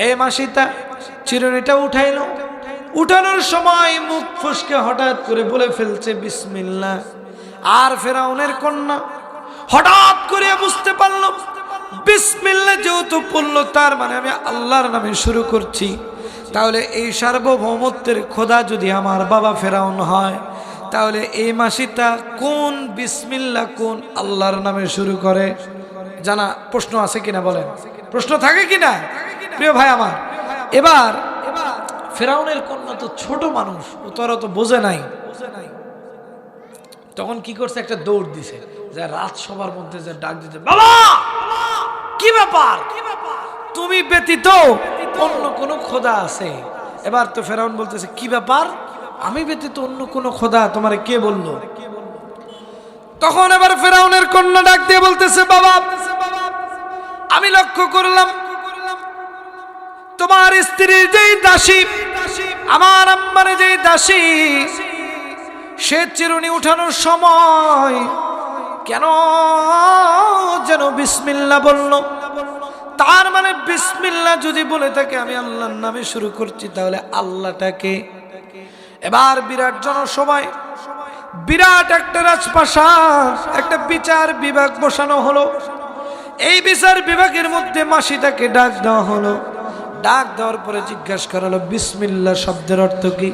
এই মাসিটা চিরুনিটা উঠাইলো। উঠানোর সময় মুখ ফসকে হঠাৎ করে বলে ফেলছে বিসমিল্লাহ। আর ফেরাউনের কন্যা হঠাৎ করে বুঝতে পারলো বিসমিল্লাহ যেহেতু পড়লো, তার মানে আমি আল্লাহর নামে শুরু করছি। তাহলে এই সার্বভৌমত্বের খোদা যদি আমার বাবা ফেরাউন হয়, তাহলে এই মাসিটা কোন বিসমিল্লাহ কোন আল্লাহর নামে শুরু করে? জানা প্রশ্ন আছে কিনা বলেন? প্রশ্ন থাকে কিনা প্রিয় ভাই আমার? এবার ফেরাউনের কন্যা তো ছোট মানুষ, ও তো বোঝে নাই। তখন কি করছে, একটা দৌড় দিছে, যে রাত সবার মধ্যে যে ডাক দিতে, বাবা কি ব্যাপার, তুমি ব্যতীত অন্য কোন খোদা আছে? এবার তো ফেরাউন বলতেছে কি ব্যাপার, আমি ব্যতীত অন্য কোন খোদা তোমারে কে বললো? তখন এবার ফেরাউনের কন্যা ডাক দিয়ে বলতেছে, বাবা আমি লক্ষ্য করলাম তোমার স্ত্রীর যেই দাসী, আমার আম্মার যেই দাসী, সে চিরুনি উঠানোর সময় কেন যেন বিসমিল্লাহ বলল। তার মানে বিসমিল্লাহ যদি বলে থাকে আমি আল্লাহর নামে শুরু করছি, তাহলে আল্লাহটাকে। এবার বিরাট জনসভায় বিরাট একটা রাজপ্রাসাদ, একটা বিচার বিভাগ বসানো হলো। এই বিচার বিভাগের মধ্যে মাসিটাকে ডাক দেওয়া হলো। ডাক দেওয়ার পরে জিজ্ঞাসা করা হলো বিসমিল্লাহ শব্দের অর্থ কি?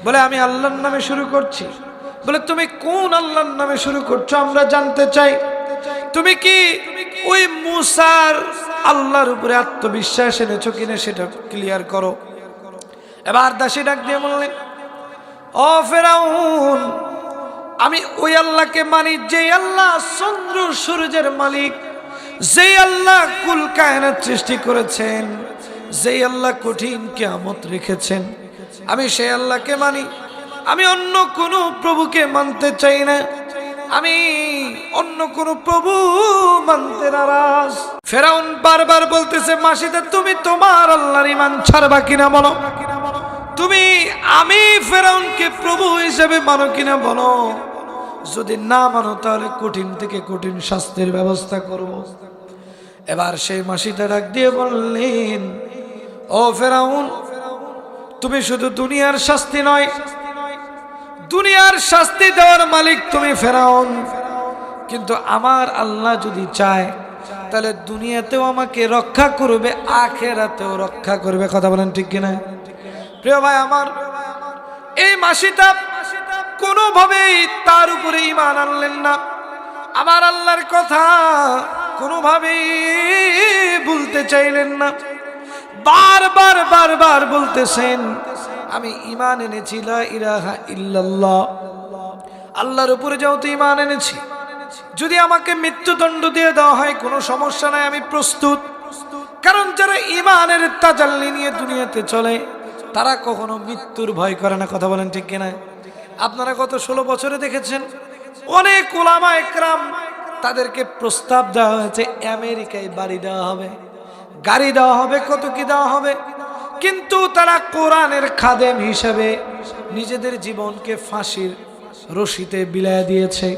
বলে আমি আল্লাহর নামে শুরু করছি। বলে তুমি কোন আল্লাহর নামে শুরু করছো আমরা জানতে চাই। তুমি কি ওই মুসার আল্লাহর উপরে আত্মবিশ্বাস এনেছো কিনা সেটা ক্লিয়ার করো। এবার দাসী ডাক দিয়ে বললেন, ও ফেরাউন, আমি ওই আল্লাহকে মানি যে আল্লাহ চন্দ্র সূর্যের মালিক, যে আল্লাহ কুল কায়নাত সৃষ্টি করেছেন, যে আল্লাহ কঠিন কিয়ামত রেখেছেন, আমি সেই আল্লাহকে মানি। আমি অন্য কোনো প্রভুকে মানতে চাই না, আমি অন্য কোনো প্রভু মানতে নারাজ। ফেরাউন বারবার বলতেছে, মাসিদা তুমি তোমার আল্লাহর ঈমান ছাড়বা কিনা বলো, তুমি আমি ফেরাউনকে প্রভু হিসেবে মানো কিনা বলো। যদি না মানো তাহলে কঠিন থেকে কঠিন শাস্তির ব্যবস্থা করব। এবার সেই মাসিটা ডাক দিয়ে বললেন, ও ফেরাউন, তুমি শুধু দুনিয়ার শাস্তি নয়, দুনিয়ার শাস্তি দেওয়ার মালিক তুমি ফেরাউন, কিন্তু আমার আল্লাহ যদি চায় তাহলে দুনিয়াতেও আমাকে রক্ষা করবে, আখিরাতেও রক্ষা করবে। কথা বলেন ঠিক কিনা প্রিয় ভাই আমার? এই মাসিটা কোনোভাবেই তার উপরে ঈমান আনলেন না, আমার আল্লাহর কথা কোনোভাবেই ভুলতে চাইলেন না। বারবার বারবার বলতেছেন, আমি ঈমান এনেছি লা ইলাহা ইল্লাল্লাহ, আল্লাহর উপরে যেহেতু ঈমান এনেছি, যদি আমাকে মৃত্যুদণ্ড দিয়ে দেওয়া হয় কোনো সমস্যা নাই, আমি প্রস্তুত। কারণ যারা ঈমানের তাজাল্লি নিয়ে দুনিয়াতে চলে তারা কখনো মৃত্যুর ভয় করে না। কথা বলেন ঠিক কিনা? আপনারা গত 16 বছরে দেখেছেন অনেক উলামা একরাম, তাদেরকে প্রস্তাব দেওয়া হয়েছে আমেরিকায় বাড়ি দেওয়া হবে, গাড়ি দেওয়া হবে, কত কি দেওয়া হবে, কিন্তু তারা কোরআনের খাদেম হিসেবে নিজেদের জীবনকে ফাঁসির রশিতে বিলায় দিয়েছে।